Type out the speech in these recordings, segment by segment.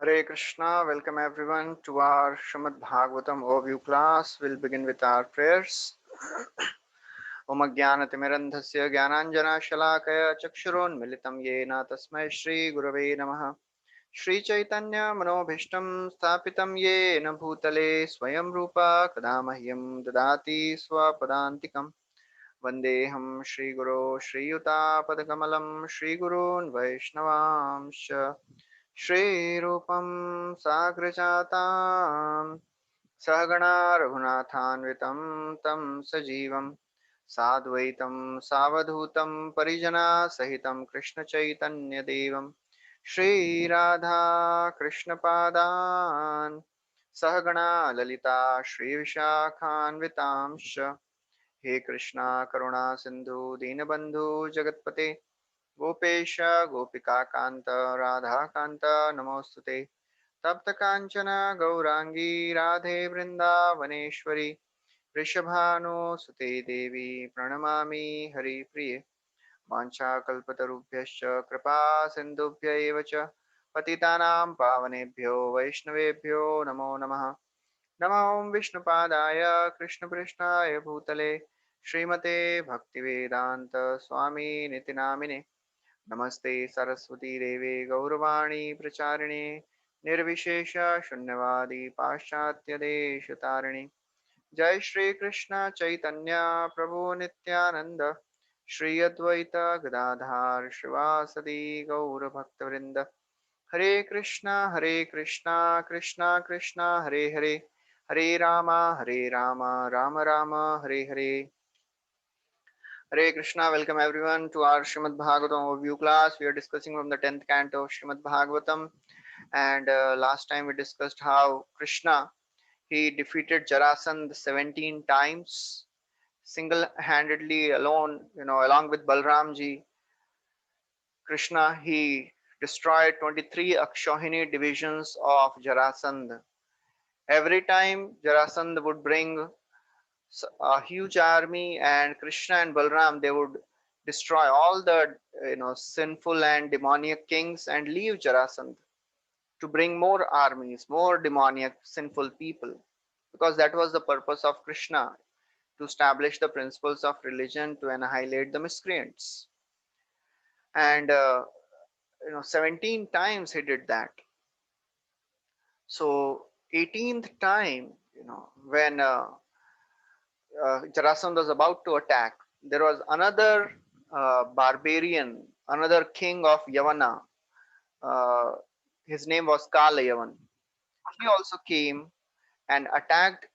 Hare Krishna, welcome everyone to our Srimad Bhagavatam overview class. We'll begin with our prayers. Om Ajnanatimirandhasya Jnananjana Shalakaya Chakshurunmilitam Yena Tasmai Shri Gurave Namaha Shri Chaitanya Manobhishtam Sthapitam Yena Bhutale Swayam Rupa Kadamahyam Dadati Swapadantikam Vandeham Shri Guru Shri Yuta Padakamalam Shri Gurun Vaishnavamsha श्रीरूपं साग्रजातां सहगणा रघुनाथान्वितं तं सजीवं साद्वैतं सावधूतं परिजनासहितं कृष्णचैतन्यदेवं श्रीराधा कृष्णपादान् सहगणा ललिता श्रीविशाखान्वितांश्च हे कृष्णा करुणा सिन्धु दीनबन्धु जगत्पते गोपेश गोपिकान्त राधाकान्त नमोऽस्तुते तप्त काञ्चन गौराङ्गी राधे वृन्दावनेश्वरी वृषभानुसुते देवी प्रणमामि हरिप्रिये वाञ्छाकल्पतरुभ्यश्च कृपा सिन्धुभ्य एव च पतितानां पावनेभ्यो वैष्णवेभ्यो नमो नमः नमो विष्णुपादाय कृष्णपृष्ठाय भूतले श्रीमते भक्तिवेदान्त स्वामी निति नामिने नमस्ते सरस्वती देवे गौरवाणी प्रचारिणे निर्विशेष शून्यवादी पाश्चात्य देश तारिणे जय श्री कृष्ण चैतन्य प्रभु नित्यानंद श्री अद्वैत गदाधार शिवासदि गौर भक्तवृंद हरे Krishna Krishna Krishna Hare Hare Rama Ram Ram Hare Hare Hare Krishna, welcome everyone to our Srimad Bhagavatam overview class. We are discussing from the 10th canto of Srimad Bhagavatam, and last time we discussed how Krishna he defeated Jarasandh 17 times single-handedly alone, along with Balramji. Krishna he destroyed 23 Akshohini divisions of Jarasandh. Every time Jarasandh would bring a huge army, and Krishna and Balram they would destroy all the sinful and demoniac kings and leave Jarasandh to bring more armies, more demoniac sinful people, because that was the purpose of Krishna, to establish the principles of religion, to annihilate the miscreants. And 17 times he did that. So 18th time, when Jarasandh was about to attack, there was another barbarian, another king of Yavana. Uh, his name was Kala Yavan. He also came and attacked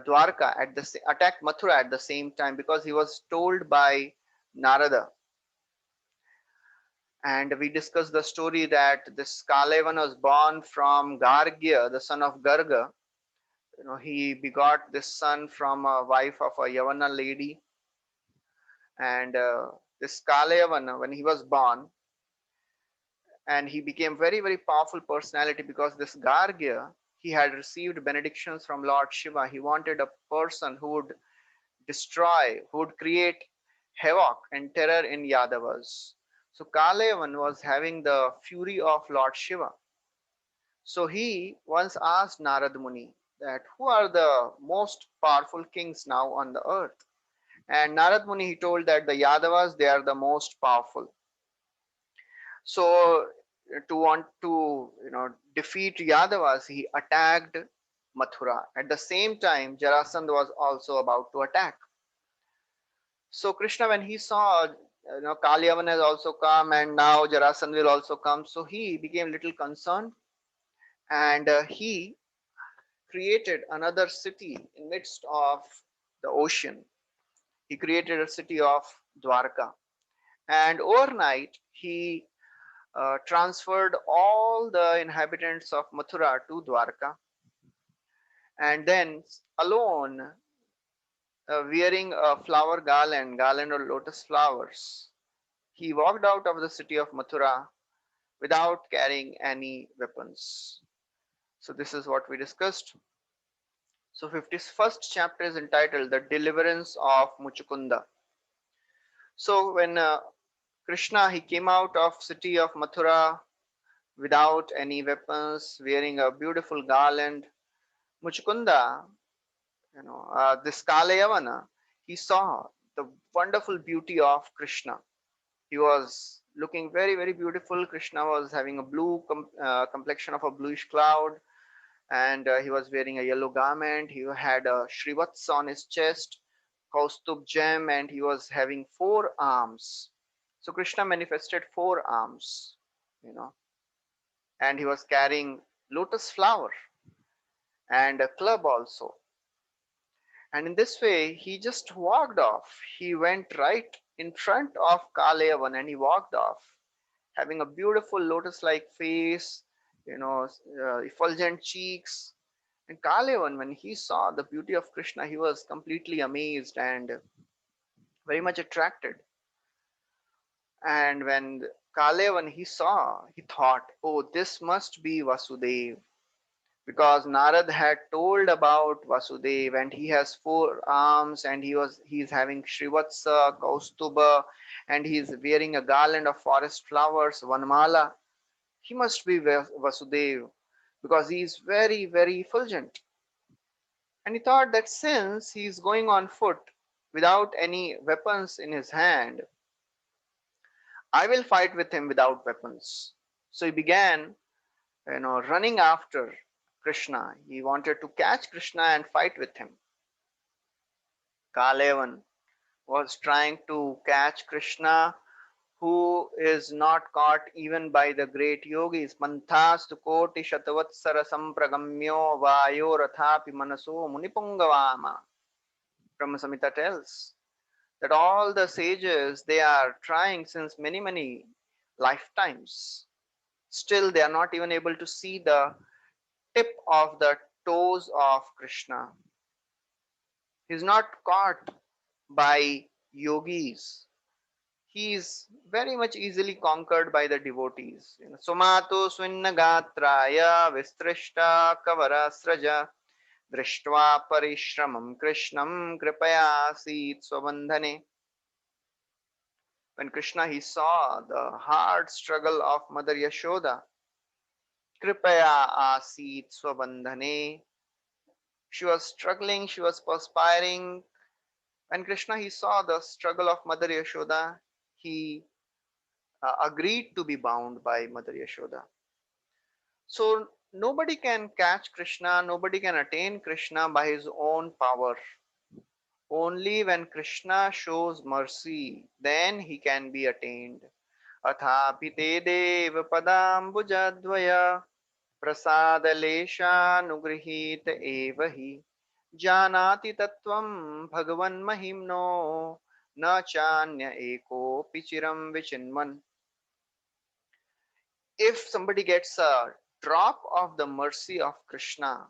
Dwarka attacked Mathura at the same time, because he was told by Narada. And we discussed the story that this Kala Yavan was born from Gargya, the son of Garga. He begot this son from a wife of a Yavana lady, and this Kalayavan, when he was born, and he became very powerful personality, because this Gargya he had received benedictions from Lord Shiva. He wanted a person who would destroy, who would create havoc and terror in Yadavas. So Kalayavan was having the fury of Lord Shiva. So he once asked Narad Muni that who are the most powerful kings now on the earth. And Narad Muni he told that the Yadavas they are the most powerful. So to want to defeat Yadavas, he attacked Mathura. At the same time, Jarasandh was also about to attack. So Krishna, when he saw Kalyavan has also come and now Jarasandh will also come, so he became little concerned, and he created another city in midst of the ocean. He created a city of Dwarka, and overnight he transferred all the inhabitants of Mathura to Dwarka, and then alone, wearing a flower garland of lotus flowers, he walked out of the city of Mathura without carrying any weapons. So this is what we discussed. So 51st chapter is entitled The Deliverance of Muchukunda. So when Krishna he came out of city of Mathura without any weapons, wearing a beautiful garland. Muchukunda, this Kalayavana, he saw the wonderful beauty of Krishna. He was looking very, very beautiful. Krishna was having a blue complexion of a bluish cloud, and he was wearing a yellow garment. He had a Shrivats on his chest, Kaustubh gem, and he was having four arms. So Krishna manifested four arms, you know, and he was carrying lotus flower and a club also. And in this way, he just walked off. He went right in front of Kalayavan and he walked off, having a beautiful lotus like face, effulgent cheeks. And Kalayavan, when he saw the beauty of Krishna, he was completely amazed and very much attracted. And when Kalayavan he saw, he thought, oh, this must be Vasudev, because Narad had told about Vasudev and he has four arms and he's having Srivatsa, Kaustubha, and he's wearing a garland of forest flowers, Vanmala. He must be Vasudev because he is very, very effulgent. And he thought that since he is going on foot without any weapons in his hand, I will fight with him without weapons. So he began, running after Krishna. He wanted to catch Krishna and fight with him. Kalevan was trying to catch Krishna, who is not caught even by the great yogis. Manthastu koti shatavatsara sampragamyo vayo rathapi manaso munipungavama. Brahma Samhita tells that all the sages, they are trying since many, many lifetimes. Still, they are not even able to see the tip of the toes of Krishna. He is not caught by yogis. He is very much easily conquered by the devotees. Sumato swinnagatraya vistrishta kavarasraja drishtva parishramam krishnam kripaya sit swabandhane. When Krishna he saw the hard struggle of Mother Yashoda, kripaya asit swabandhane, she was struggling, she was perspiring. When Krishna he saw the struggle of Mother Yashoda, he agreed to be bound by Mother Yashoda. So nobody can catch Krishna, nobody can attain Krishna by his own power. Only when Krishna shows mercy, then he can be attained. Athapi te dev padambujadvaya prasadaleshanugrihet eva hi janati tattvam bhagavan mahimno na chanya eko pichiram vichinman. If somebody gets a drop of the mercy of Krishna,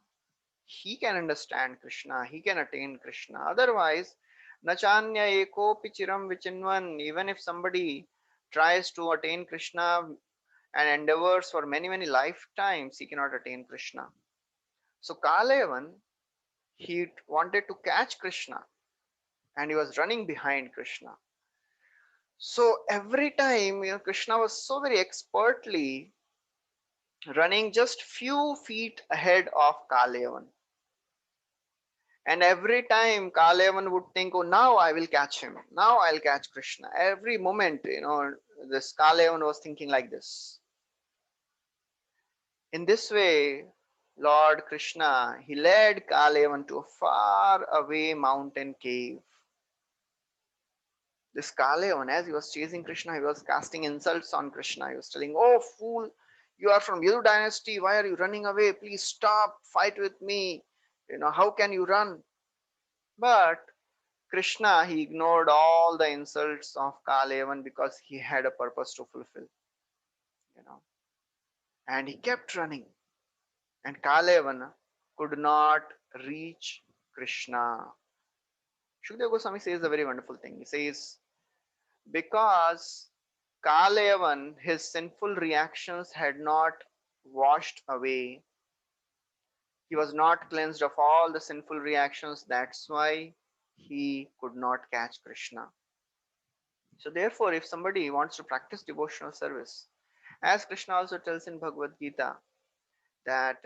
he can understand Krishna, he can attain Krishna. Otherwise, nachanya eko pichiram vichinvan, even if somebody tries to attain Krishna and endeavors for many, many lifetimes, he cannot attain Krishna. So Kalayavan, he wanted to catch Krishna and he was running behind Krishna. So every time, Krishna was so very expertly running just few feet ahead of Kalayavan. And every time Kalayavan would think, oh, now I will catch him. Now I'll catch Krishna. Every moment, this Kalayavan was thinking like this. In this way, Lord Krishna, he led Kalayavan to a far away mountain cave. This Kalayavan, as he was chasing Krishna, he was casting insults on Krishna. He was telling, oh, fool, you are from Yadu dynasty. Why are you running away? Please stop, fight with me. How can you run? But Krishna, he ignored all the insults of Kalayavan because he had a purpose to fulfill. You know, and he kept running. And Kalayavan could not reach Krishna. Shukadeva Goswami says a very wonderful thing. He says, because Kalayavan, his sinful reactions had not washed away, he was not cleansed of all the sinful reactions. That's why he could not catch Krishna. So, therefore, if somebody wants to practice devotional service, As Krishna also tells in Bhagavad Gita that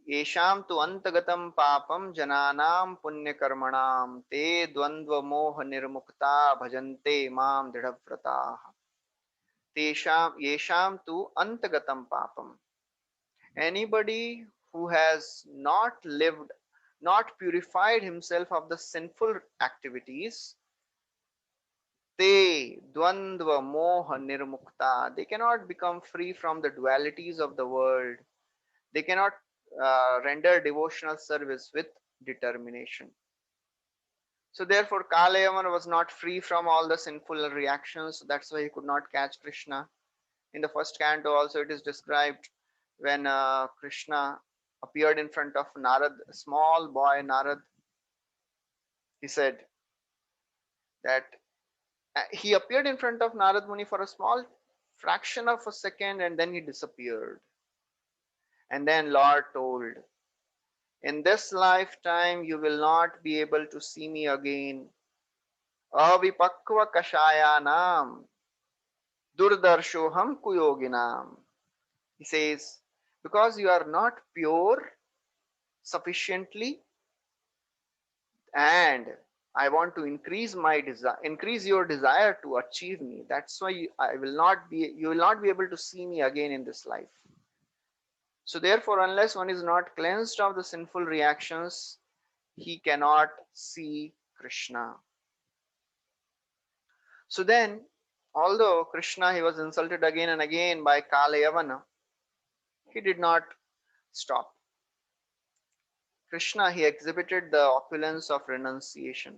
येषां तु अन्तगतं पापं जनानां पुण्यकर्मणां ते द्वन्द्वमोहनिर्मुक्ता भजन्ते मां दृढव्रताः तेषां येषां तु अन्तगतं पापम्. Anybody who has not lived, not purified himself of the sinful activities, they dvandva moha nirmukta. They cannot become free from the dualities of the world. They cannot render devotional service with determination. So therefore, Kalayavan was not free from all the sinful reactions. So that's why he could not catch Krishna. In the first canto, also it is described when Krishna appeared in front of Narad, a small boy Narad. He said that he appeared in front of Narad Muni for a small fraction of a second and then he disappeared. And then Lord told, in this lifetime you will not be able to see me again. Avipakva kashayanam durdarshoham kuyoginam. He says, because you are not pure sufficiently and I want to increase my desire, increase your desire to achieve me. That's why you will not be able to see me again in this life. So therefore, unless one is not cleansed of the sinful reactions, he cannot see Krishna. So then, although Krishna, he was insulted again and again by Kalayavana, he did not stop. Krishna, he exhibited the opulence of renunciation.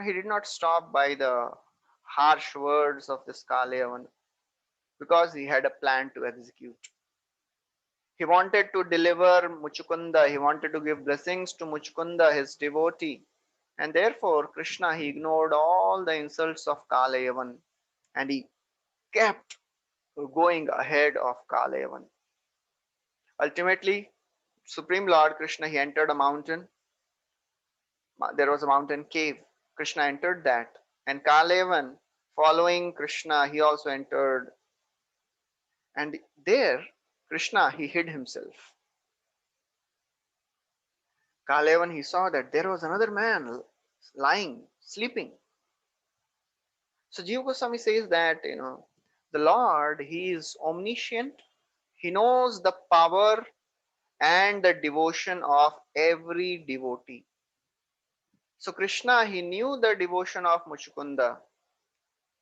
He did not stop by the harsh words of this Kalayavan because he had a plan to execute. He wanted to deliver Muchukunda, he wanted to give blessings to Muchukunda, his devotee. And therefore, Krishna, he ignored all the insults of Kalayavan and he kept going ahead of Kalayavan. Ultimately, Supreme Lord Krishna, he entered a mountain. There was a mountain cave. Krishna entered that. And Kalayavan, following Krishna, he also entered. And there, Krishna, he hid himself. Kalayavan, he saw that there was another man lying, sleeping. So Jiva Goswami says that, the Lord, he is omniscient. He knows the power and the devotion of every devotee. So Krishna, he knew the devotion of Muchukunda.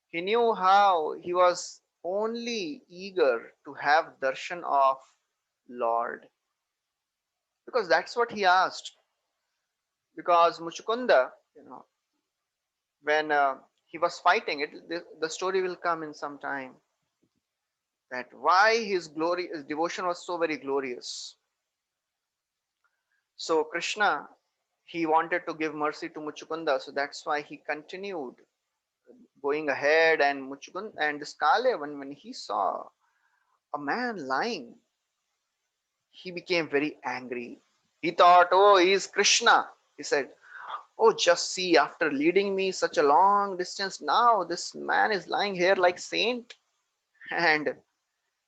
He knew how he was only eager to have darshan of Lord. Because that's what he asked. Because Muchukunda, when he was fighting it, the story will come in some time. That why his devotion was so very glorious. So Krishna, he wanted to give mercy to Muchukunda, so that's why he continued going ahead. And Muchukunda and this Kale, when he saw a man lying, he became very angry. He thought, oh, he's Krishna. He said, oh, just see, after leading me such a long distance, now this man is lying here like saint. And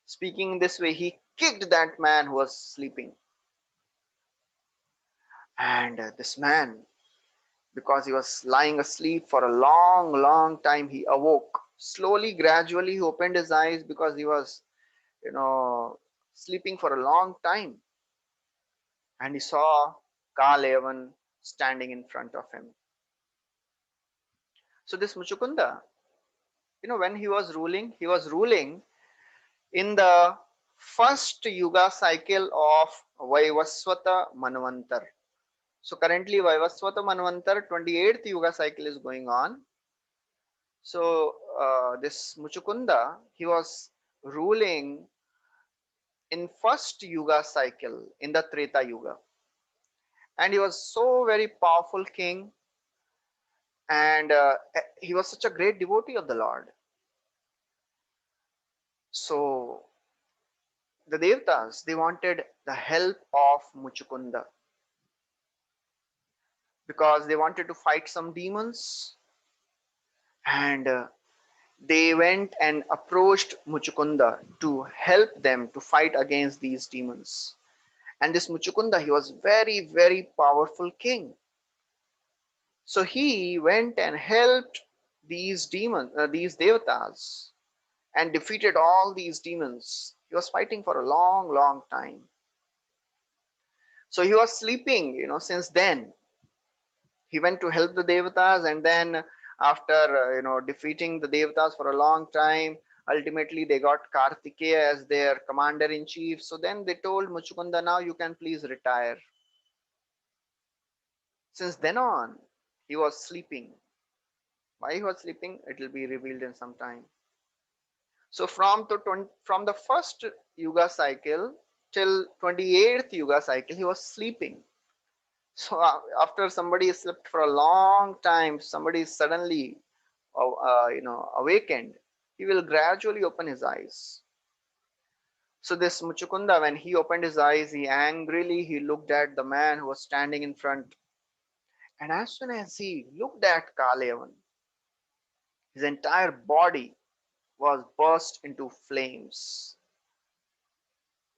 speaking this way, he kicked that man who was sleeping. And this man, because he was lying asleep for a long, long time, he awoke. Slowly, gradually, he opened his eyes because he was, sleeping for a long time. And he saw Kalayavan standing in front of him. So this Muchukunda, when he was ruling in the first Yuga cycle of Vaivaswata Manvantar. So currently Vaivaswata Manvantar 28th Yuga cycle is going on. So this Muchukunda, he was ruling in first Yuga cycle in the Treta Yuga. And he was so very powerful king and he was such a great devotee of the Lord. So the Devtas, they wanted the help of Muchukunda because they wanted to fight some demons and they went and approached Muchukunda to help them to fight against these demons. And this Muchukunda, he was very, very powerful king. So he went and helped these demons, these devatas, and defeated all these demons. He was fighting for a long, long time. So he was sleeping, since then. He went to help the devatas, and then after defeating the devatas for a long time, ultimately they got Kartikeya as their commander in chief. So then they told Muchukunda, now you can please retire. Since then on, he was sleeping. Why he was sleeping, it will be revealed in some time. So from the first yuga cycle till 28th yuga cycle, he was sleeping. So after somebody slept for a long time, somebody is suddenly awakened, he will gradually open his eyes. So this Muchukunda, when he opened his eyes, he looked at the man who was standing in front. And as soon as he looked at Kalayavan, his entire body was burst into flames.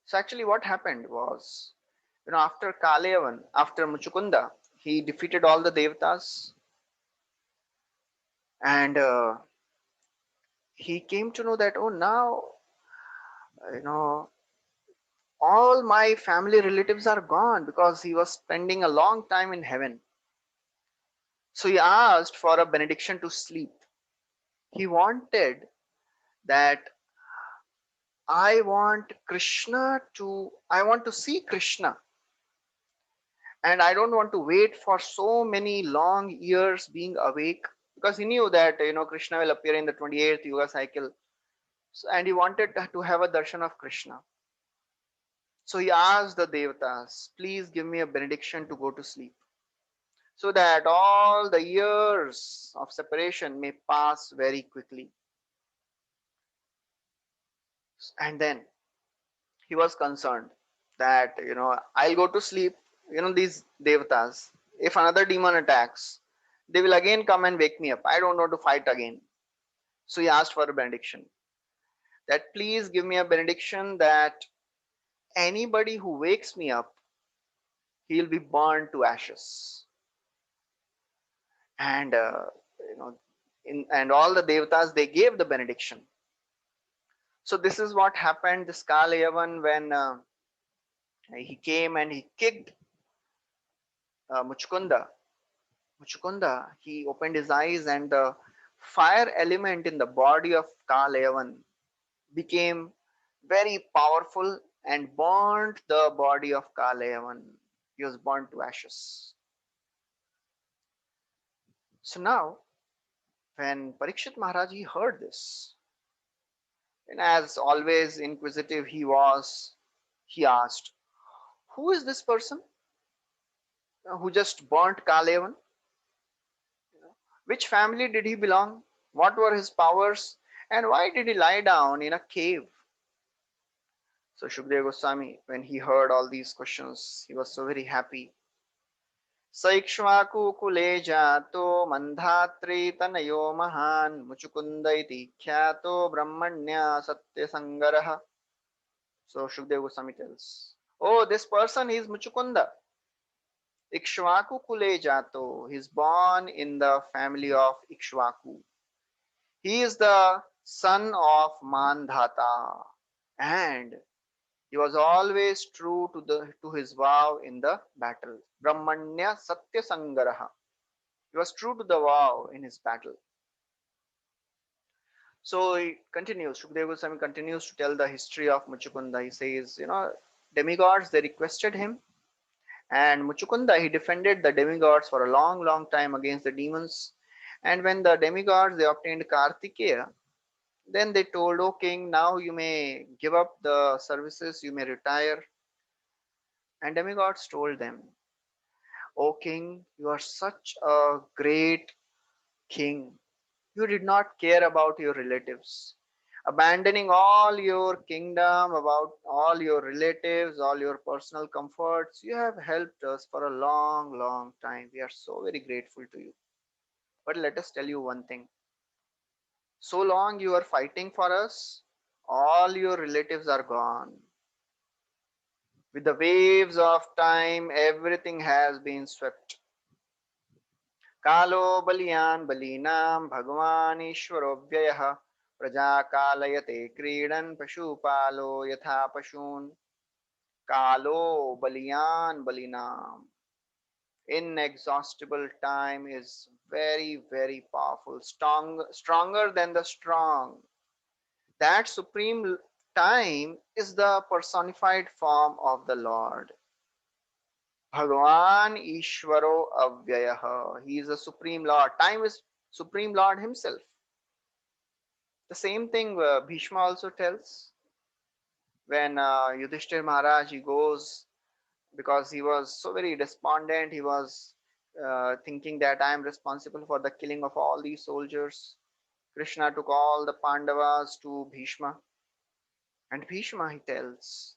So actually what happened was, after Kalayavan, after Muchukunda, he defeated all the devatas, and he came to know that, oh, now, you know, all my family relatives are gone, because he was spending a long time in heaven. So he asked for a benediction to sleep. He wanted that I want to see Krishna, and I don't want to wait for so many long years being awake, because he knew that Krishna will appear in the 28th yuga cycle. So, and he wanted to have a darshan of Krishna. So he asked the devatas, please give me a benediction to go to sleep, so that all the years of separation may pass very quickly. And then he was concerned that, I'll go to sleep, these devatas, if another demon attacks, they will again come and wake me up. I don't want to fight again. So he asked for a benediction, that please give me a benediction that anybody who wakes me up, he'll be burned to ashes. And you know and all the devatas, they gave the benediction. So this is what happened, this Kalayavan, when he came and he kicked Muchukunda. Muchukunda, he opened his eyes, and the fire element in the body of Kalayavan became very powerful and burnt the body of Kalayavan. He was burnt to ashes. So now, when Parikshit Maharaj he heard this, and as always inquisitive he was, he asked, who is this person who just burnt Kalayavan? Which family did he belong? What were his powers? And why did he lie down in a cave? So Shukdev Goswami, when he heard all these questions, he was so very happy. Saikshvaku kule jato mandhatri tanayo mahan muchukunda iti khyato brahmanya satya sangaraha. So Shukdev Goswami tells, oh, this person is Muchukunda. Ikshvaku kule jato. He is born in the family of Ikshvaku. He is the son of Mandhata, and he was always true to his vow in the battle. Brahmanya Satya Sangaraha. He was true to the vow in his battle. So he continues, Shukdev Goswami continues to tell the history of Muchukunda. He says, demigods, they requested him, and Muchukunda, he defended the demigods for a long, long time against the demons. And when the demigods, they obtained Kartikeya, then they told, O king, now you may give up the services, you may retire. And demigods told them, O king, you are such a great king. You did not care about your relatives. Abandoning all your kingdom, about all your relatives, all your personal comforts, you have helped us for a long, long time. We are so very grateful to you. But let us tell you one thing. So long you are fighting for us, all your relatives are gone. With the waves of time, everything has been swept. कालो बलियान बलीनां भगवान ईश्वरो व्ययः प्रजा कालयते क्रीडन् पशुपालो यथा पशून् कालो Balyan बलिनां. Inexhaustible time is very, very powerful, stronger than the strong. That supreme time is the personified form of the Lord. Bhagavan Ishvaro Avyayaha. He is the supreme Lord. Time is supreme Lord himself. The same thing Bhishma also tells when Yudhishthir Maharaj he goes because he was so very despondent. He was thinking that I am responsible for the killing of all these soldiers. Krishna took all the Pandavas to Bhishma, and Bhishma he tells,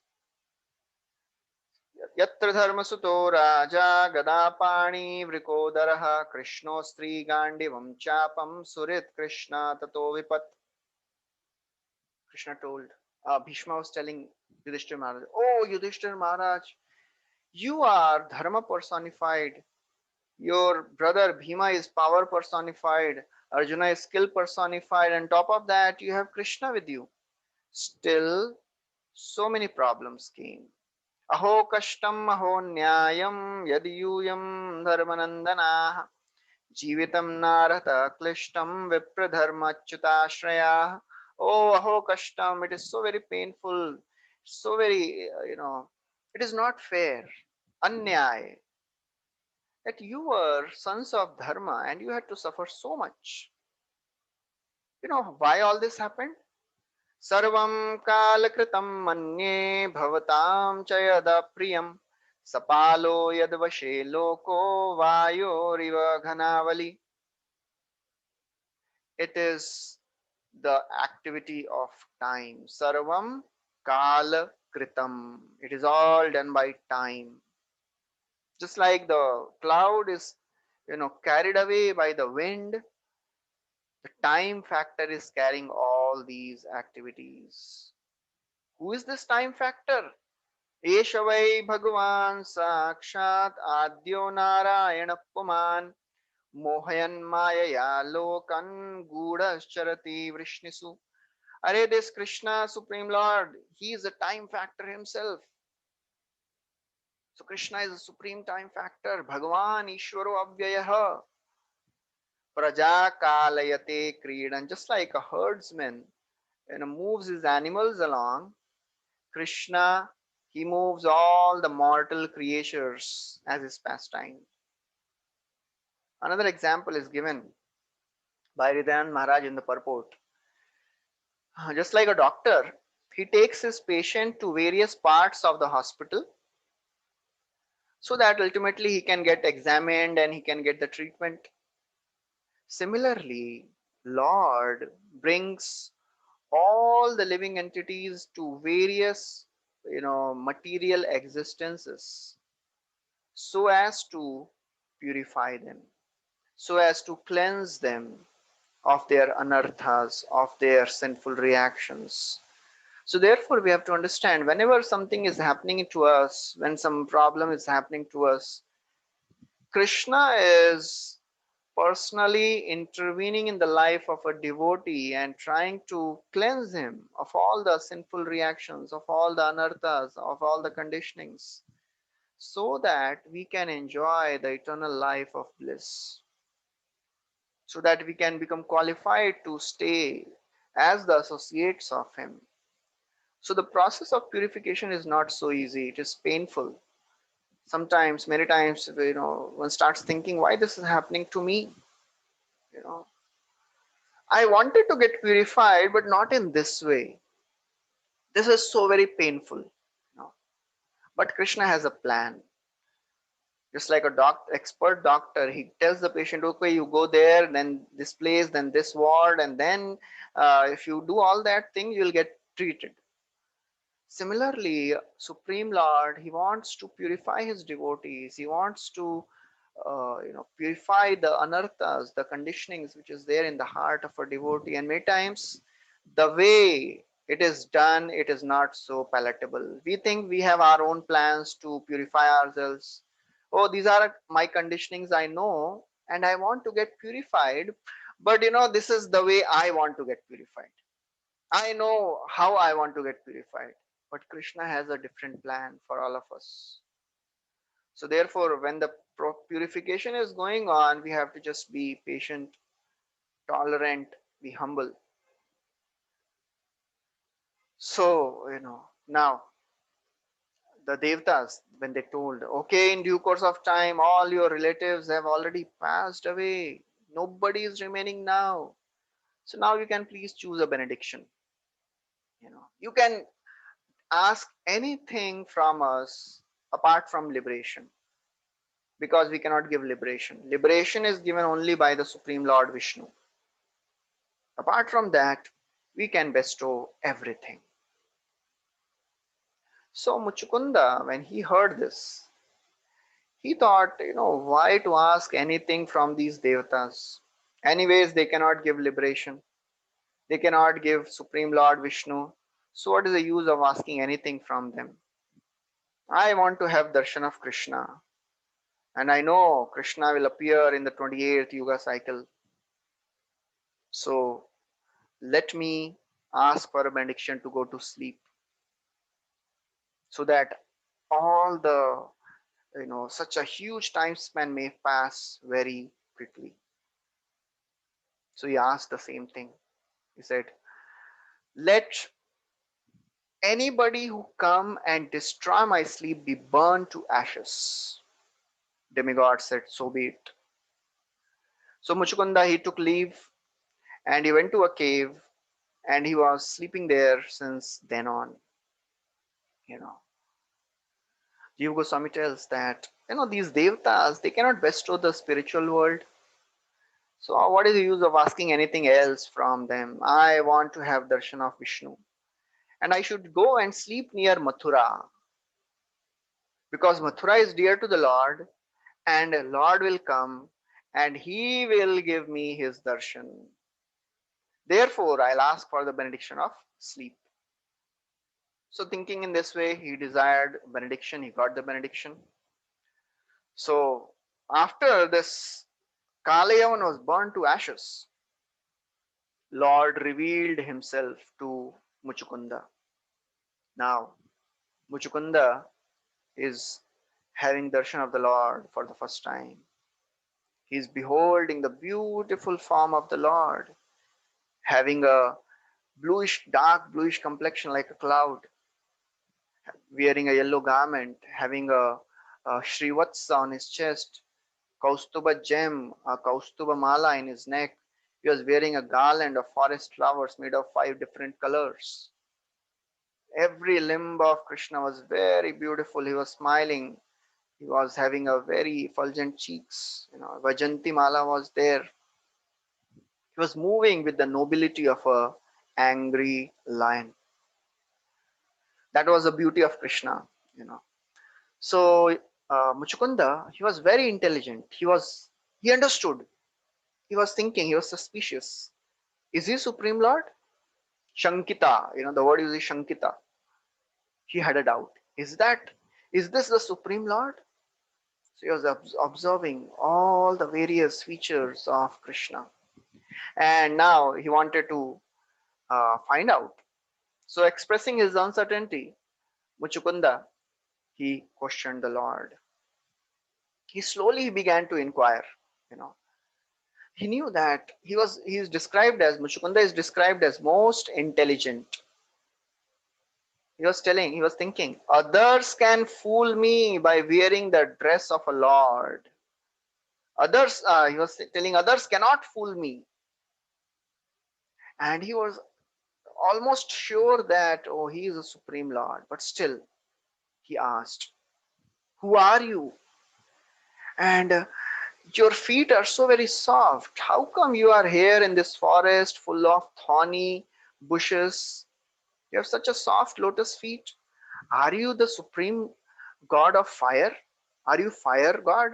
यत्र धर्मसुतो राजा गदापाणि वृकोदरः कृष्णो स्त्रीगाण्डिवं चापं सुहृत् कृष्ण ततो विपत्. Krishna told, Bhishma was telling Yudhishthir Maharaj, oh Yudhishthir Maharaj, you are dharma personified. Your brother Bhima is power personified. Arjuna is skill personified. And top of that, you have Krishna with you. Still, so many problems came. Aho kashtam aho nyayam yadiyuyam dharmanandana jivitam narata klishtam vipradharma achyutashraya. Oh, aho kashtam, it is so very painful, so very, it is not fair. Anyay, that you were sons of dharma and you had to suffer so much. You know why all this happened? Sarvam kalakritam manye bhavatam chayada priyam sapalo yadvashe loko vayo riva ghanavali. It is the activity of time. Sarvam kala kritam. It is all done by time. Just like the cloud is, carried away by the wind, the time factor is carrying all these activities. Who is this time factor? Esha vai Bhagavan Sakshat Adyo Narayana Puman Mohayan Mayaya Lokan Gudhascharati Vrishnisu. Are this Krishna, Supreme Lord, he is a time factor himself. So Krishna is a supreme time factor. Bhagavan Ishvaro Avyayaha. Praja Kalayate Kridan. Just like a herdsman moves his animals along, Krishna, he moves all the mortal creatures as his pastime. Another example is given by Hridayanand Maharaj in the purport. Just like a doctor, he takes his patient to various parts of the hospital so that ultimately he can get examined and he can get the treatment. Similarly, Lord brings all the living entities to various material existences so as to purify them, so as to cleanse them of their anarthas, of their sinful reactions. So therefore we have to understand, whenever something is happening to us, when some problem is happening to us, Krishna is personally intervening in the life of a devotee and trying to cleanse him of all the sinful reactions, of all the anarthas, of all the conditionings, so that we can enjoy the eternal life of bliss, so that we can become qualified to stay as the associates of him. So the process of purification is not so easy, it is painful. Sometimes, many times, one starts thinking, why this is happening to me? You know, I wanted to get purified, but not in this way. This is so very painful. But Krishna has a plan. Just like a expert doctor, he tells the patient, okay, you go there, then this place, then this ward, and then if you do all that thing, you'll get treated. Similarly, Supreme Lord, he wants to purify his devotees. He wants to purify the anarthas, the conditionings which is there in the heart of a devotee. And many times, the way it is done, it is not so palatable. We think we have our own plans to purify ourselves. Oh, these are my conditionings, I know, and I want to get purified. But this is the way I want to get purified. I know how I want to get purified. But Krishna has a different plan for all of us. So therefore, when the purification is going on, we have to just be patient, tolerant, be humble. So, now the Devtas, when they told, okay, in due course of time, all your relatives have already passed away. Nobody is remaining now. So now you can please choose a benediction. You can ask anything from us apart from liberation, because we cannot give liberation. Liberation is given only by the Supreme Lord Vishnu. Apart from that, we can bestow everything. So Muchukunda, when he heard this, he thought, why to ask anything from these devatas? Anyways, they cannot give liberation. They cannot give Supreme Lord Vishnu. So what is the use of asking anything from them? I want to have darshan of Krishna. And I know Krishna will appear in the 28th Yuga cycle. So let me ask for a benediction to go to sleep, so that all the such a huge time span may pass very quickly. So he asked the same thing. He said, let anybody who come and destroy my sleep be burned to ashes. Demigod said, so be it. So Muchukunda, he took leave and he went to a cave, and he was sleeping there since then on. Jiva Goswami tells that these devatas, they cannot bestow the spiritual world. So what is the use of asking anything else from them? I want to have darshan of Vishnu, and I should go and sleep near Mathura, because Mathura is dear to the Lord, and the Lord will come and he will give me his darshan. Therefore, I'll ask for the benediction of sleep. So thinking in this way, he desired benediction, he got the benediction. So after this, Kalayavan was burned to ashes. Lord revealed himself to Muchukunda. Now, Muchukunda is having darshan of the Lord for the first time. He is beholding the beautiful form of the Lord, having a dark bluish complexion like a cloud, wearing a yellow garment, having a Srivatsa on his chest, Kaustuba gem, a Kaustuba mala in his neck. He was wearing a garland of forest flowers made of 5 different colors. Every limb of Krishna was very beautiful. He was smiling. He was having a very effulgent cheeks. Vajanti Mala was there. He was moving with the nobility of a angry lion. That was the beauty of Krishna. You know. So Muchukunda, he was very intelligent. He understood. He was thinking. He was suspicious. Is he Supreme Lord? Shankita. The word is Shankita. He had a doubt. Is this the Supreme Lord? So he was observing all the various features of Krishna, and now he wanted to find out. So, expressing his uncertainty, Muchukunda, he questioned the Lord. He slowly began to inquire. You know, he knew that Muchukunda is described as most intelligent. He was thinking, others can fool me by wearing the dress of a lord. He was telling, others cannot fool me. And he was almost sure that, oh, he is a supreme lord. But still, he asked, who are you? And your feet are so very soft. How come you are here in this forest full of thorny bushes? You have such a soft lotus feet. Are you the supreme god of fire? Are you fire god?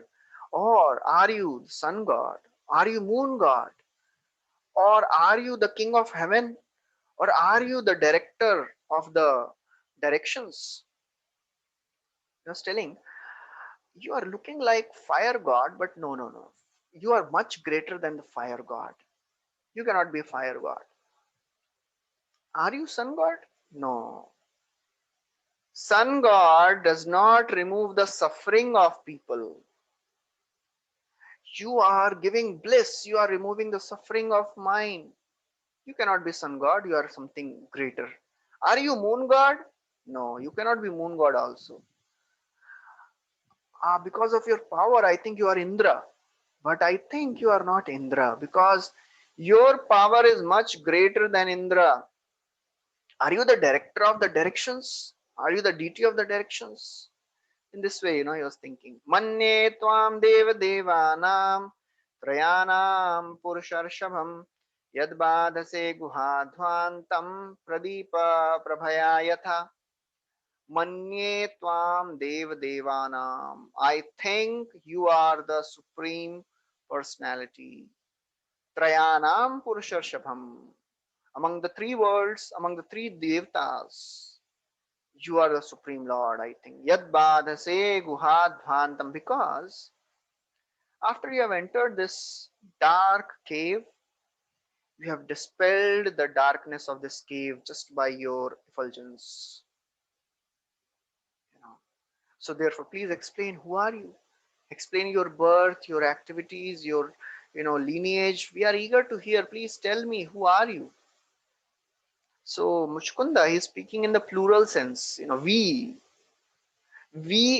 Or are you the sun god? Are you moon god? Or are you the king of heaven? Or are you the director of the directions? He was telling, you are looking like fire god, but no, no, no. You are much greater than the fire god. You cannot be a fire god. Are you sun god? No. Sun god does not remove the suffering of people. You are giving bliss. You are removing the suffering of mind. You cannot be sun god. You are something greater. Are you moon god? No, you cannot be moon god also. Because of your power, I think you are Indra. But I think you are not Indra because your power is much greater than Indra. Are you the director of the directions? Are you the deity of the directions? In this way, he was thinking. Manye tvam deva devanam trayanam purusharshabham yadbadhase guhadhvantam pradeepa prabhaya yatha. Manye tvam dev devanam. I think you are the supreme personality. Trayanam Purusharshabham. Among the three worlds, among the three devtas, you are the supreme lord, I think. Yad badhase guhadvantam. Because after you have entered this dark cave, you have dispelled the darkness of this cave just by your effulgence. You know. So therefore, please explain who are you? Explain your birth, your activities, your lineage. We are eager to hear. Please tell me who are you? So Muchkunda, he's speaking in the plural sense. We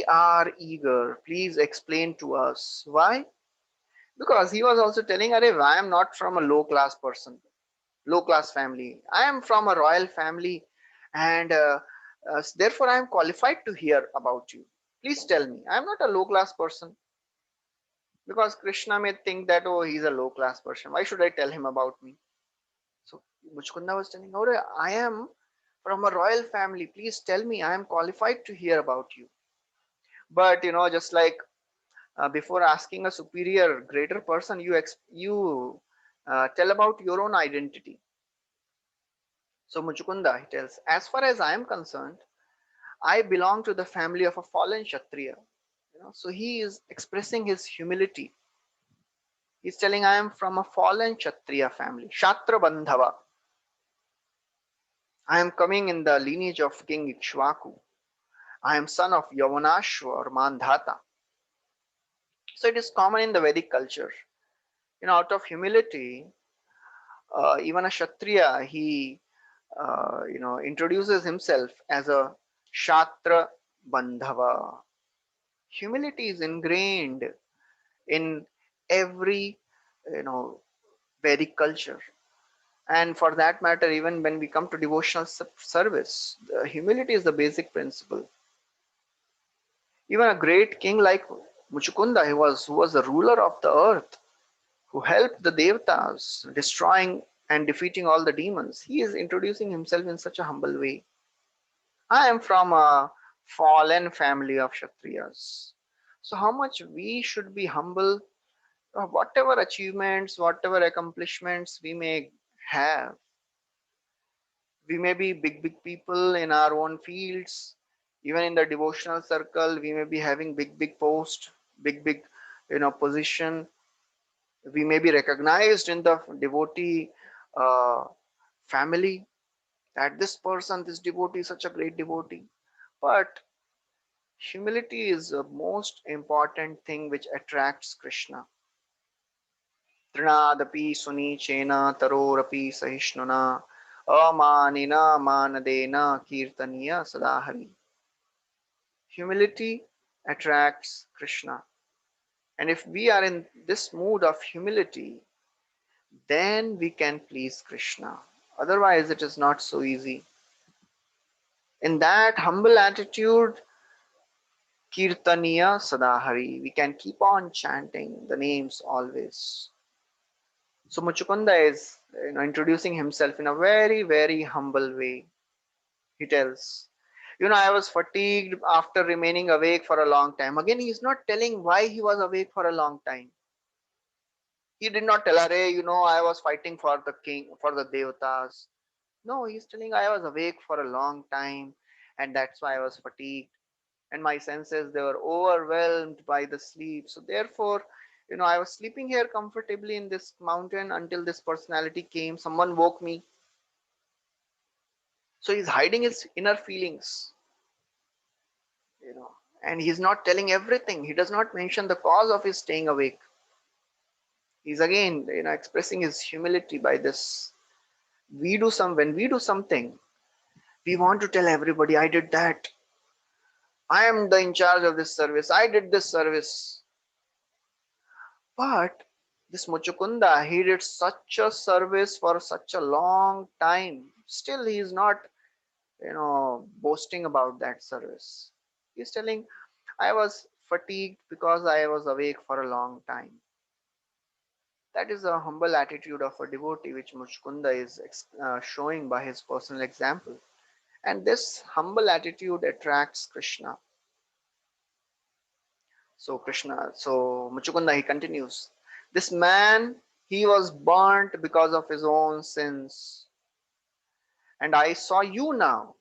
are eager. Please explain to us why. Because he was also telling, Arey, I am not from a low class person, low class family. I am from a royal family, and therefore I am qualified to hear about you. Please tell me. I am not a low class person. Because Krishna may think that, oh, he's a low class person. Why should I tell him about me? So Muchkunda was telling, oh, I am from a royal family. Please tell me. I am qualified to hear about you. But just like before asking a superior, greater person, you tell about your own identity. So Muchkunda, he tells, as far as I am concerned, I belong to the family of a fallen Kshatriya. So he is expressing his humility. He's telling, I am from a fallen Kshatriya family, Shatra Bandhava. I am coming in the lineage of King Ikshvaku. I am son of Yavanashva or Mandhata. So it is common in the Vedic culture. Out of humility, even a Kshatriya, he, introduces himself as a Shatra Bandhava. Humility is ingrained in every, you know, Vedic culture. And for that matter, even when we come to devotional service, humility is the basic principle. Even a great king like Muchukunda, who was the ruler of the earth, who helped the Devatas, destroying and defeating all the demons, he is introducing himself in such a humble way. I am from a fallen family of Kshatriyas. So, how much we should be humble, whatever achievements, whatever accomplishments we may have. We may be big, big people in our own fields. Even in the devotional circle, we may be having big, big post, big, big, position. We may be recognized in the devotee uh, family that this person, this devotee is such a great devotee. But humility is the most important thing which attracts Krishna. Trinadapi sunichena tarorapi sahishnuna amanina manadena kirtaniya sadahari. Humility attracts Krishna. And if we are in this mood of humility, then we can please Krishna. Otherwise, it is not so easy. In that humble attitude, Kirtaniya Sadahari, we can keep on chanting the names always. So Muchukunda is introducing himself in a very, very humble way. He tells, I was fatigued after remaining awake for a long time. Again, he is not telling why he was awake for a long time. He did not tell her, hey, I was fighting for the king, for the devatas. No, he's telling I was awake for a long time and that's why I was fatigued. And my senses, they were overwhelmed by the sleep. So therefore, I was sleeping here comfortably in this mountain until this personality came. Someone woke me. So he's hiding his inner feelings, you know, and he's not telling everything. He does not mention the cause of his staying awake. He's again, expressing his humility by this. When we do something, we want to tell everybody, I did that. I am the in charge of this service. I did this service. But this Muchukunda, he did such a service for such a long time. Still, he is not, boasting about that service. He's telling, I was fatigued because I was awake for a long time. That is a humble attitude of a devotee, which Muchukunda is showing by his personal example. And this humble attitude attracts Krishna. So Muchukunda, he continues. This man, he was burnt because of his own sins. And I saw you now,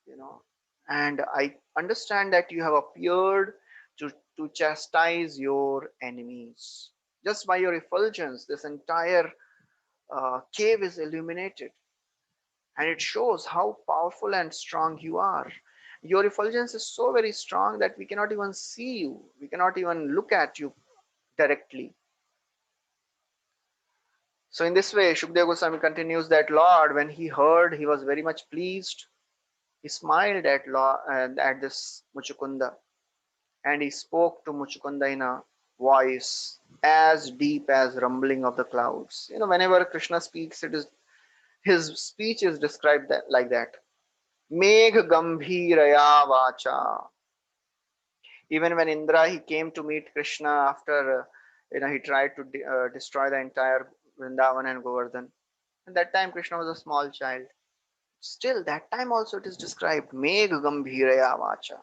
you know, and I understand that you have appeared to chastise your enemies. Just by your effulgence, this entire cave is illuminated. And it shows how powerful and strong you are. Your effulgence is so very strong that we cannot even see you, we cannot even look at you directly. So in this way, Shukdev Goswami continues that Lord, when he heard, he was very much pleased. He smiled at at this Muchukunda, and he spoke to Muchukunda in a voice as deep as rumbling of the clouds. Whenever Krishna speaks, it is his speech is described like that. Megh gambhiraya vacha. Even when Indra he came to meet Krishna after he tried to destroy the entire Vrindavan and Govardhan. At that time, Krishna was a small child. Still, that time also it is described, Megh Gambhiraya Vacha.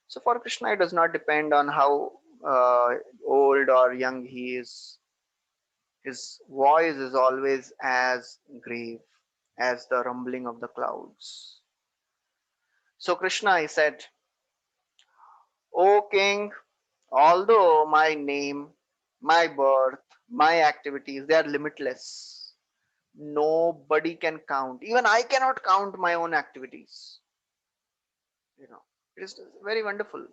So for Krishna, it does not depend on how old or young he is. His voice is always as grave as the rumbling of the clouds. So Krishna, he said, O king, although my name, my birth, my activities, they are limitless. Nobody can count. Even I cannot count my own activities. It is very wonderful.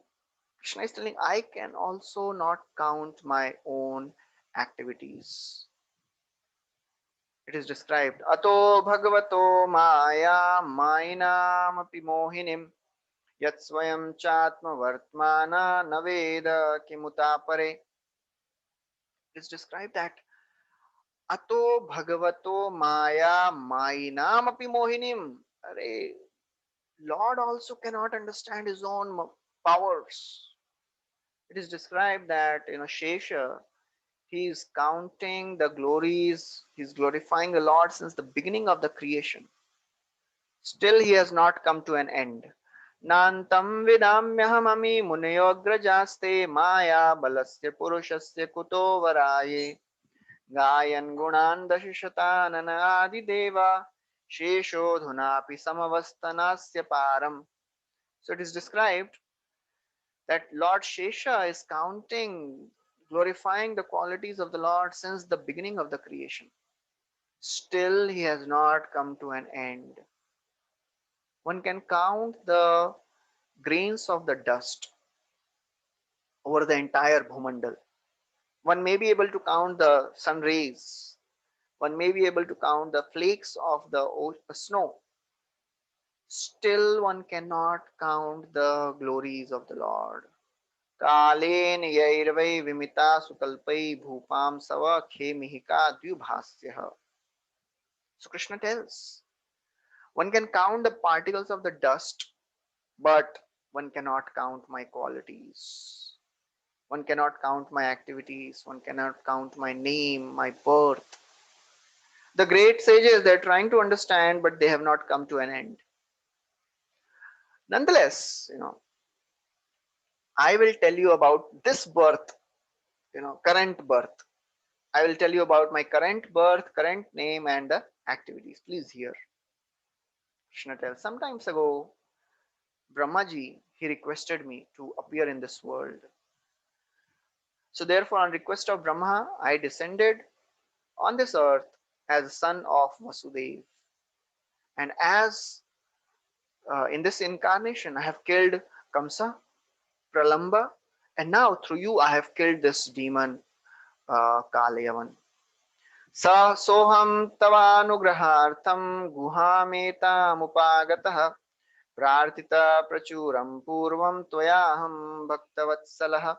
Krishna is telling, I can also not count my own activities. It is described, Ato Bhagavato Maya Mainam api mohinim Yat Swayam Chatma Vartmana Naveda Kimuta Pare. It is described that Ato Bhagavato Maya Mainam api mohinim. Array, Lord also cannot understand his own powers. It is described that Shesha, he is counting the glories, he is glorifying the Lord since the beginning of the creation. Still he has not come to an end. Nantam vidamyahamami munayograjaste maya balasya purushasya kuto varaye gayan gunan dashishatanana adi deva sheshodhunapi samavastanasya param. So it is described that Lord Shesha is counting, glorifying the qualities of the Lord since the beginning of the creation. Still, he has not come to an end. One can count the grains of the dust over the entire Bhumandal. One may be able to count the sun rays. One may be able to count the flakes of the snow. Still, one cannot count the glories of the Lord. कालेन यैर्वै विमिता सुकल्पै भूपां सव खेमिहिका द्विभास्यः. So Krishna tells, one can count the particles of the dust, but one cannot count my qualities. One cannot count my activities. One cannot count my name, my birth. The great sages, they're trying to understand, but they have not come to an end. Nonetheless, I will tell you about this birth, current birth. I will tell you about my current birth, current name, and the activities. Please hear. Krishna tells, sometimes ago, Brahmaji, he requested me to appear in this world. So therefore, on request of Brahma, I descended on this earth as a son of Vasudev. And as in this incarnation, I have killed Kamsa, Pralamba, and now through you, I have killed this demon Kalayavan. Sa soham tavanugrahartham guhametamupagataha prarthita prachuram purvam tvayaham bhaktavatsalah.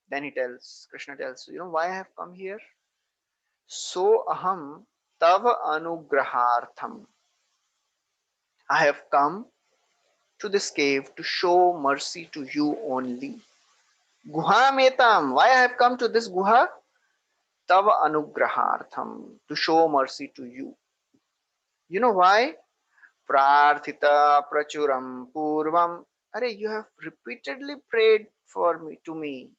Then he tells, Krishna tells, why I have come here? So aham tava anugrahartham. I have come to this cave to show mercy to you only. Guha metam. Why I have come to this guha? Tava anugrahartham. To show mercy to you. You know why? Prarthita prachuram purvam. Are you have repeatedly prayed for me to me.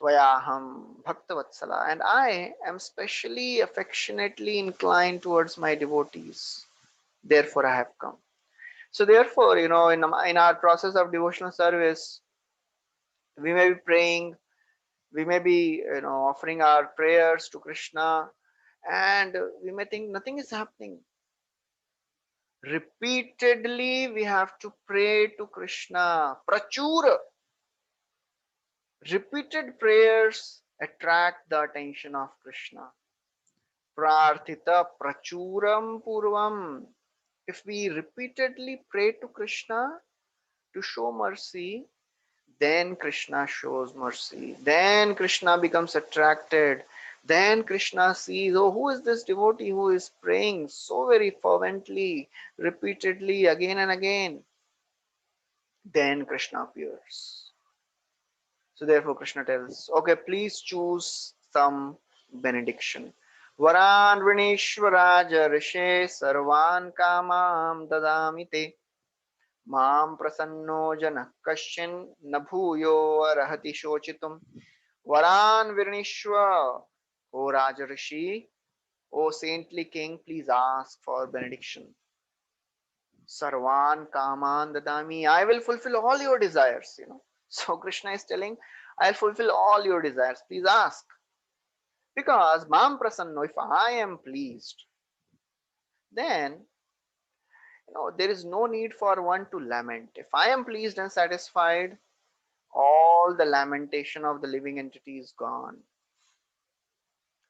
Tvayaham bhaktavatsala. And I am specially affectionately inclined towards my devotees. Therefore I have come. So therefore, in our process of devotional service, we may be praying, we may be, offering our prayers to Krishna, and we may think nothing is happening. Repeatedly, we have to pray to Krishna. Prachura. Repeated prayers attract the attention of Krishna. Prarthita prachuram purvam. If we repeatedly pray to Krishna to show mercy, then Krishna shows mercy. Then Krishna becomes attracted. Then Krishna sees, oh, who is this devotee who is praying so very fervently, repeatedly, again and again? Then Krishna appears. So therefore Krishna tells, okay, please choose some benediction. Varan Vrinishwaraja Rishe Sarvan Kamam Dadamite Mam Prasanno Janah Kashin Nabhuyo Arahati Shochitum Varan Virnishwa. O Raja Rishi, O saintly king, please ask for benediction. Sarvan Kaman Dadami. I will fulfill all your desires. So Krishna is telling, I'll fulfill all your desires. Please ask. Because Mam Prasanno, if I am pleased, then there is no need for one to lament. If I am pleased and satisfied, all the lamentation of the living entity is gone.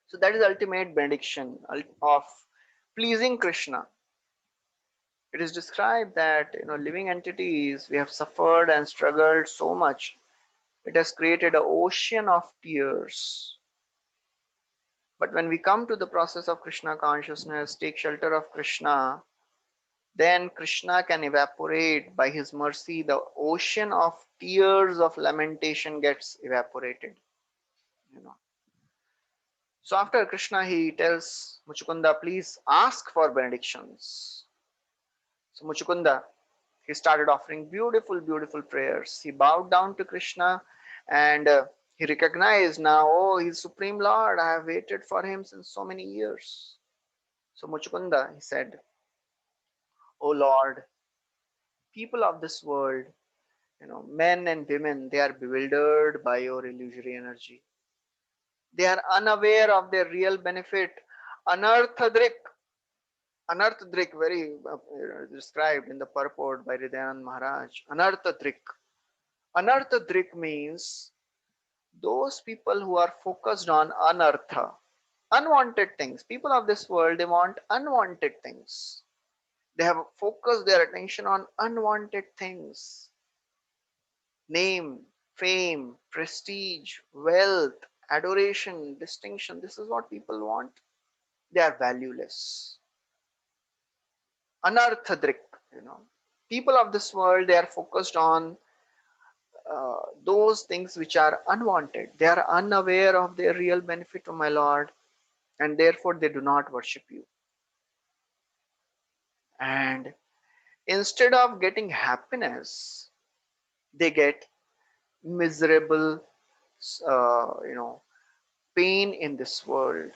So that is ultimate benediction of pleasing Krishna. It is described that living entities, we have suffered and struggled so much. It has created an ocean of tears. But when we come to the process of Krishna consciousness, take shelter of Krishna, then Krishna can evaporate by his mercy. The ocean of tears of lamentation gets evaporated. So after Krishna, he tells Muchukunda, please ask for benedictions. So Muchukunda, he started offering beautiful, beautiful prayers. He bowed down to Krishna and he recognized now, oh, he's Supreme Lord. I have waited for him since so many years. So Muchukunda, he said, oh Lord, people of this world, men and women, they are bewildered by your illusory energy. They are unaware of their real benefit. Anarthadrik, Anarthadrik, very described in the purport by Hridayanand Maharaj. Anarthadrik. Anarthadrik means those people who are focused on anartha, unwanted things. People of this world, they want unwanted things. They have focused their attention on unwanted things. Name, fame, prestige, wealth, adoration, distinction. This is what people want. They are valueless. Anarthadrik, people of this world, they are focused on those things which are unwanted. They are unaware of their real benefit, to my Lord, and therefore they do not worship you. And Instead of getting happiness, they get miserable, pain in this world.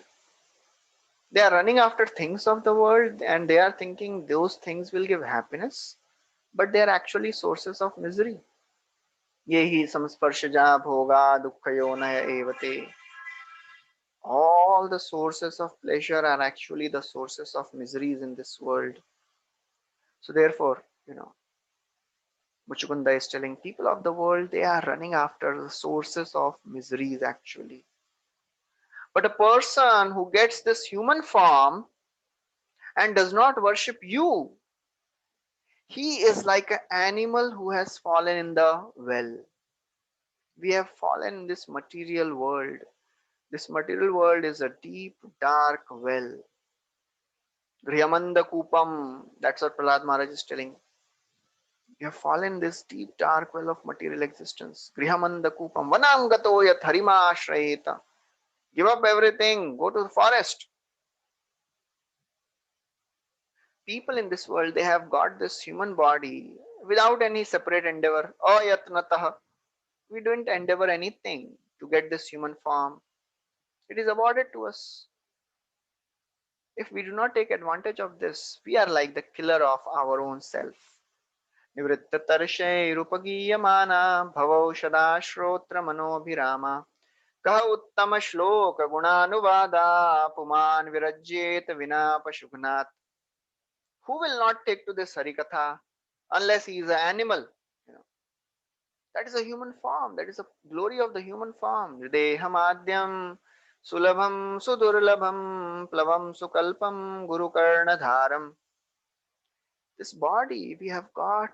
They are running after things of the world and they are thinking those things will give happiness, but they are actually sources of misery. ये ही संस्पर्शजा भोगा दुःखयोनय एवते. All the sources of pleasure are actually the sources of miseries in this world. So therefore, Muchukunda is telling people of the world they are running after the sources of miseries actually. But a person who gets this human form and does not worship you, he is like an animal who has fallen in the well. We have fallen in this material world. This material world is a deep, dark well. Griyamanda Kupam, that's what Prahlad Maharaj is telling. You have fallen in this deep, dark well of material existence. Grihamanda Kupam, Vanam Gato Yat Harima Ashrayeta. Give up everything, go to the forest. People in this world, they have got this human body without any separate endeavor. Ayatnatah. We don't endeavor anything to get this human form. It is awarded to us. If we do not take advantage of this, we are like the killer of our own self. निवृत्ततर्षैरुपगीयमाना भवौषधा श्रोत्रमनोभिरामा कः उत्तमश्लोकगुणानुवादा पुमान् विरज्येत विना पशुघ्नात्. Who will not take to this Harikatha unless he is an animal? You know, that is a human form. That is a glory of the human form. Dehamadyam sulabham sudurlabham plavam sukalpam gurukarnadharam. This body we have got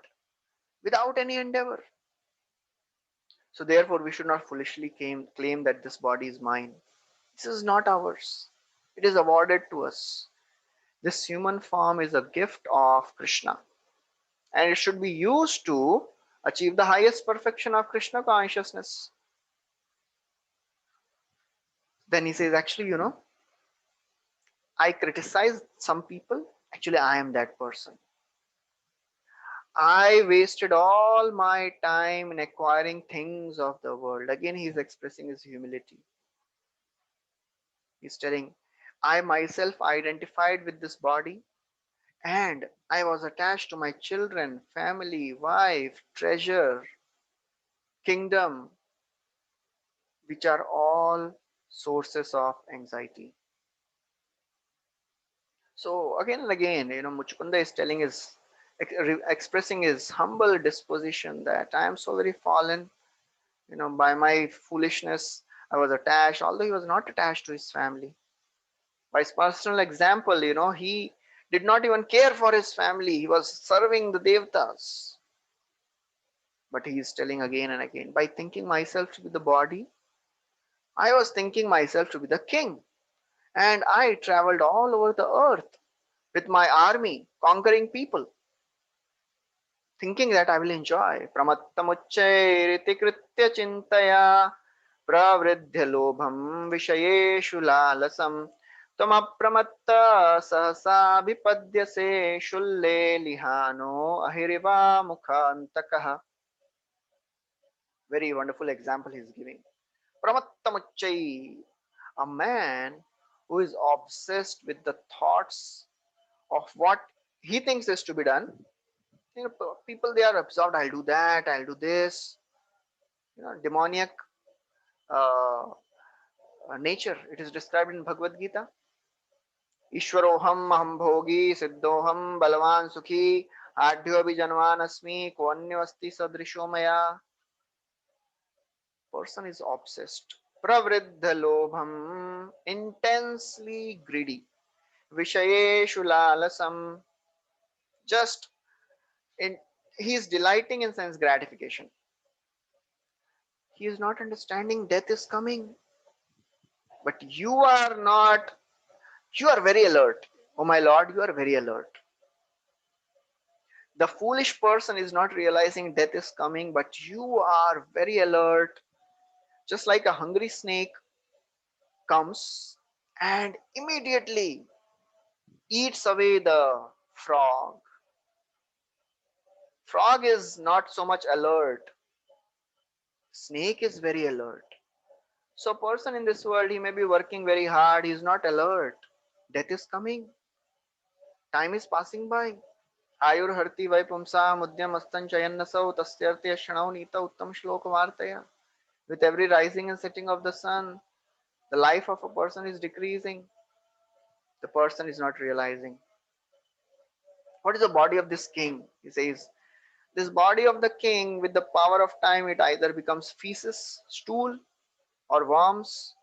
without any endeavor. So therefore we should not foolishly claim that this body is mine. This is not ours. It is awarded to us. This human form is a gift of Krishna and it should be used to achieve the highest perfection of Krishna consciousness. Then he says, actually, I criticize some people. Actually, I am that person. I wasted all my time in acquiring things of the world. Again, he is expressing his humility. He's telling, I myself identified with this body and I was attached to my children, family, wife, treasure, kingdom, which are all sources of anxiety. So again and again, Muchukunda is telling his, expressing his humble disposition that I am so very fallen, by my foolishness, I was attached, although he was not attached to his family. By his personal example, he did not even care for his family. He was serving the Devtas. But he is telling again and again, by thinking myself to be the body, I was thinking myself to be the king. And I traveled all over the earth with my army, conquering people, thinking that I will enjoy. Pramattamucchairiti kritya chintaya pravridhya lobham vishayeshu lalasam tamapramatta sahasabhipadyase shulle lihano ahiriva mukhantakah. Very wonderful example he is giving. Pramattamuchai, a man who is obsessed with the thoughts of what he thinks is to be done. People they are absorbed. I'll do that. I'll do this. Demoniac uh, nature. It is described in Bhagavad Gita. Ishwaroham aham bhogi siddhoham balavan sukhi adhyo abhijanvan asmi koanyavasti sadrisho maya. Person is obsessed. Pravriddha lobham, intensely greedy. Vishayeshu lalasam, just in, he is delighting in sense gratification. He is not understanding death is coming. But you are not, you are very alert. Oh my Lord, you are very alert. The foolish person is not realizing death is coming, but you are very alert. Just like a hungry snake comes and immediately eats away the frog. Frog is not so much alert. Snake is very alert. So, a person in this world, he may be working very hard, he is not alert. Death is coming, time is passing by. आयुर्हर्ति वै पुंसा मुद्यम अस्तंचयन्नसौ तस्यर्थे क्षणौ नीत उत्तम श्लोक वार्तया. With every rising and setting of the sun, the life of a person is decreasing. The person is not realizing. What is the body of this king? He says, this body of the king, with the power of time, it either becomes feces, stool, or worms,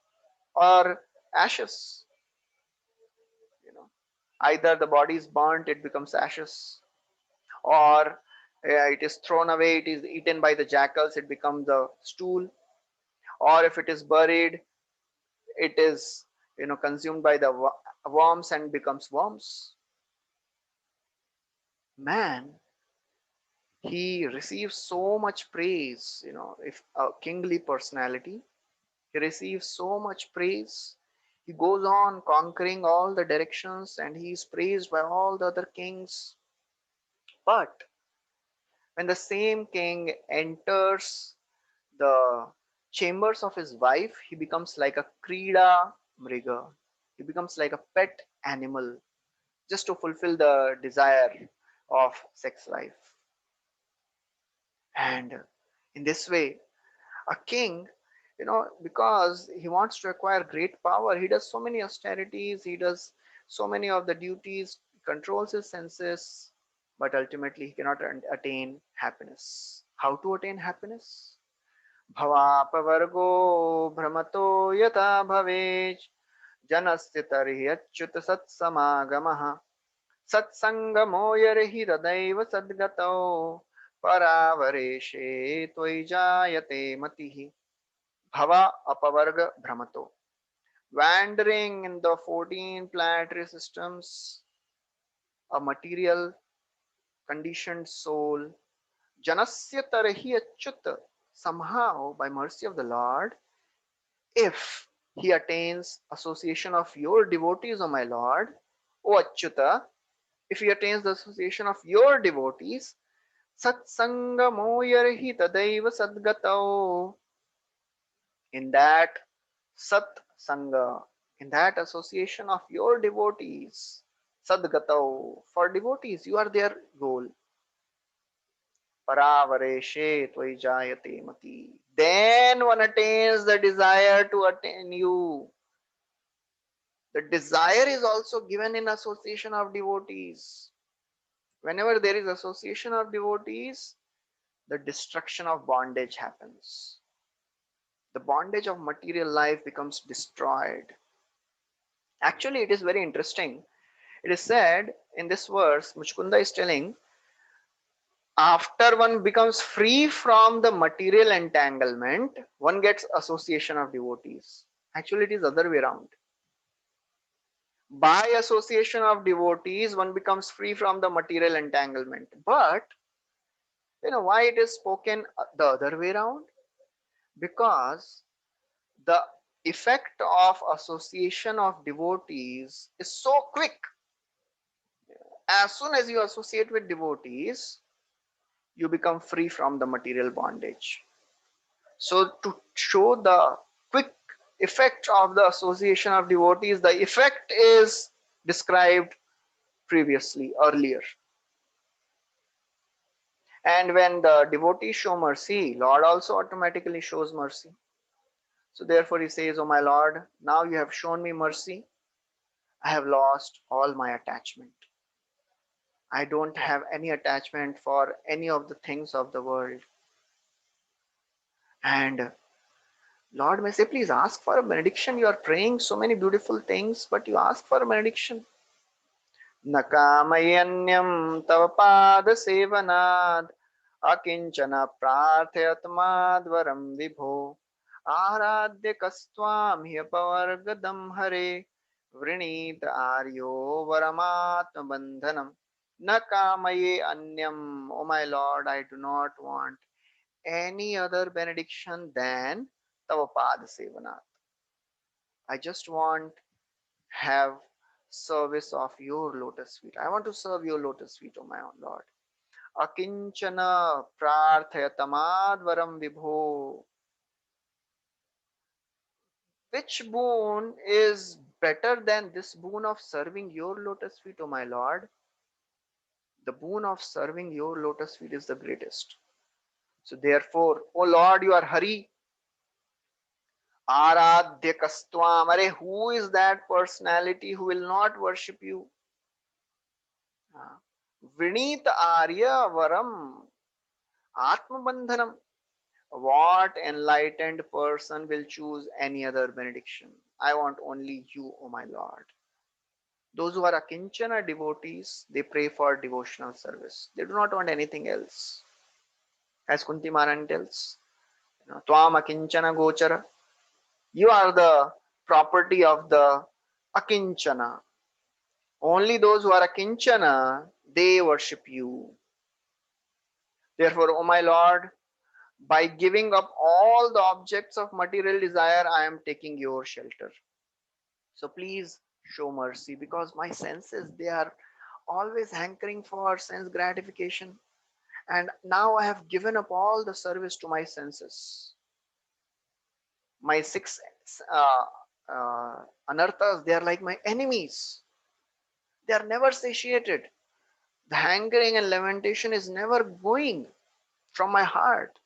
or ashes. You know, either the body is burnt, it becomes ashes, or it is thrown away, it is eaten by the jackals, it becomes the stool, or if it is buried, it is consumed by the worms and becomes worms. Man, he receives so much praise. If a kingly personality, he receives so much praise. He goes on conquering all the directions and he is praised by all the other kings. But when the same king enters the chambers of his wife, he becomes like a Krida Mriga. He becomes like a pet animal just to fulfill the desire of sex life. And in this way, a king, because he wants to acquire great power, he does so many austerities, he does so many of the duties, controls his senses, but ultimately he cannot attain happiness. How to attain happiness? भवापवर्गो भ्रमतो यथा भवेत् जनस्य तर्हि अच्युत सत्समागमः सत्संगमो यर्हि हृदैव सद्गतौ परावरेशे त्वयि जायते मतिः. Bhava apavarga brahmato. Wandering in the 14 planetary systems, a material conditioned soul, janasya tarhi achyuta, somehow by mercy of the Lord, if he attains association of your devotees, O my Lord, O Achyuta, if he attains the association of your devotees, satsangamo yarhi tadaiva sadgatao, in that sat sanga, in that association of your devotees, sadgatao, for devotees, you are their goal. Paravareshe tvai jayate mati. Then one attains the desire to attain you. The desire is also given in association of devotees. Whenever there is association of devotees, the destruction of bondage happens. The bondage of material life becomes destroyed. Actually, it is very interesting. It is said in this verse, Muchkunda is telling, after one becomes free from the material entanglement, one gets association of devotees. Actually, it is other way around. By association of devotees, one becomes free from the material entanglement. But why it is spoken the other way around? Because the effect of association of devotees is so quick. As soon as you associate with devotees, you become free from the material bondage. So, to show the quick effect of the association of devotees, the effect is described previously, earlier. And when the devotees show mercy, Lord also automatically shows mercy. So, therefore, he says, "Oh my Lord, now you have shown me mercy. I have lost all my attachment. I don't have any attachment for any of the things of the world." And Lord may say, "Please ask for a benediction. You are praying so many beautiful things, but you ask for a benediction." न कामयन्यं तव पादसेवनात् अकिञ्चन प्रार्थयत्माद्वरं विभो आराध्य कस्त्वां ह्यपवर्गदं हरे वृणीत आर्यो वरमात्मबन्धनम्. न कामये अन्यम, O my Lord, I do not want any other benediction than tava pada sevanat. I just want have service of your lotus feet. I want to serve your lotus feet, O my Lord. Akinchana prarthayatamadvaram vibho. Which boon is better than this boon of serving your lotus feet, O my Lord? The boon of serving your lotus feet is the greatest. So therefore, O Lord, you are Hari, Aradhya Kastvam. Are, who is that personality who will not worship you? Vinit Arya Varam Atmabandhanam. What enlightened person will choose any other benediction? I want only you, O my Lord. Those who are Akinchana devotees, they pray for devotional service. They do not want anything else. As Kunti Maharani tells, Tvam Akinchana Gochara. You are the property of the Akinchana. Only those who are Akinchana, they worship you. Therefore, O my Lord, by giving up all the objects of material desire, I am taking your shelter. So please show mercy, because my senses, they are always hankering for sense gratification. And now I have given up all the service to my senses. My six anarthas, they are like my enemies. They are never satiated. The hankering and lamentation is never going from my heart.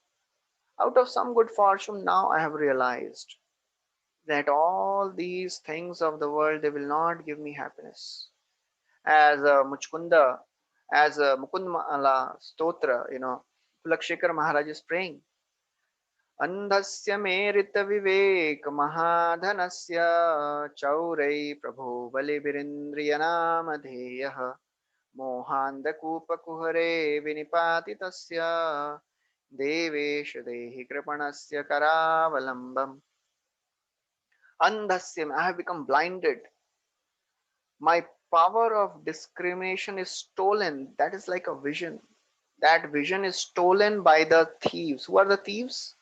Out of some good fortune, now I have realized that all these things of the world, they will not give me happiness. As Muchkunda, as Mukundmala Stotra, Kulakshekar Maharaj is praying. अंधस्य मेरित विवेक महाधनस्य चौरै प्रभो बलिभिरिन्द्रियनामधेयः मोहान्धकूपकुहरे विनिपातितस्य देवेश देहि कृपणस्य करावलम्बम्. Andhasya, I have become blinded. My power of discrimination is stolen. That is like a vision. That vision is stolen by the thieves. Who are the thieves?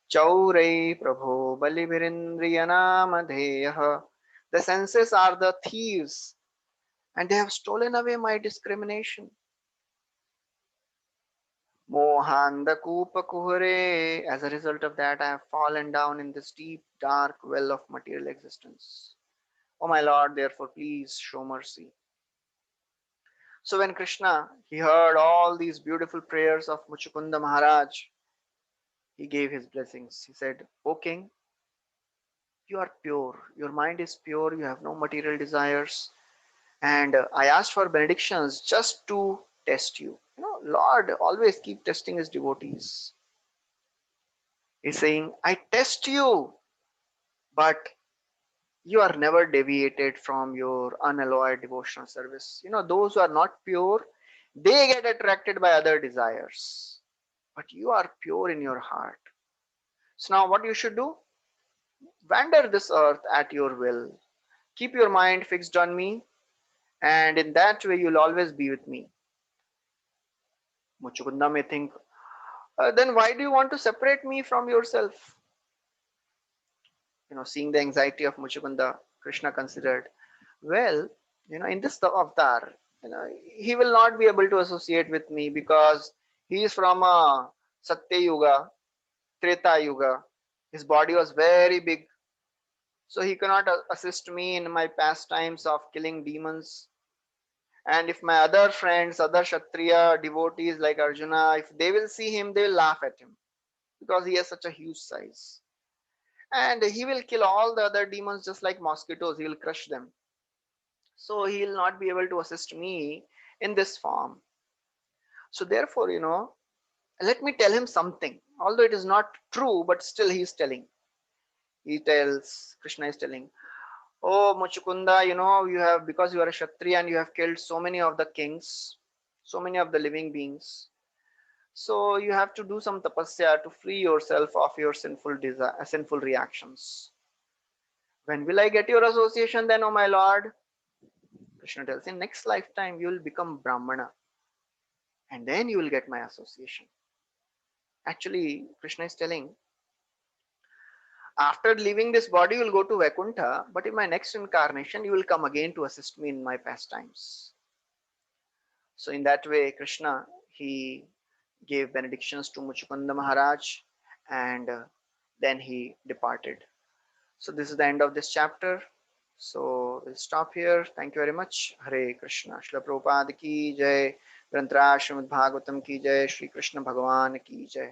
Chaurai Prabho Balivirindriyanamadeyaha. The senses are the thieves, and they have stolen away my discrimination. Mohanda Kupa Kuhure. As a result of that, I have fallen down in this deep, dark well of material existence. O my Lord, therefore, please show mercy. So when Krishna, he heard all these beautiful prayers of Muchukunda Maharaj, he gave his blessings. He said, O king, you are pure. Your mind is pure. You have no material desires. And I asked for benedictions just to test you. Lord always keep testing his devotees. He's saying, I test you, but you are never deviated from your unalloyed devotional service. Those who are not pure, they get attracted by other desires. But you are pure in your heart. So now what you should do? Wander this earth at your will. Keep your mind fixed on me, and in that way you'll always be with me. Muchukunda may think, then why do you want to separate me from yourself? Seeing the anxiety of Muchukunda, Krishna considered, well, in this avatar, he will not be able to associate with me because he is from a Satya Yuga, Treta Yuga. His body was very big, so he cannot assist me in my pastimes of killing demons. And if my other friends, other Kshatriya devotees like Arjuna, if they will see him, they will laugh at him because he has such a huge size. And he will kill all the other demons just like mosquitoes, he will crush them. So he will not be able to assist me in this form. So therefore, let me tell him something. Although it is not true, but still he is telling. Krishna is telling, oh Muchukunda, you have, because you are a Kshatriya and you have killed so many of the kings, so many of the living beings. So you have to do some tapasya to free yourself of your sinful desire, sinful reactions. When will I get your association then, oh my Lord? Krishna tells, in next lifetime you will become Brahmana, and then you will get my association. Actually, Krishna is telling, after leaving this body, you will go to Vaikuntha, but in my next incarnation, you will come again to assist me in my pastimes. So in that way, Krishna, he gave benedictions to Muchukunda Maharaj, and then he departed. So this is the end of this chapter. So we'll stop here. Thank you very much. Hare Krishna. Srila Prabhupada ki jai. Grantaraj Srimad Bhagavatam ki jai. Shri Krishna Bhagavan ki jai.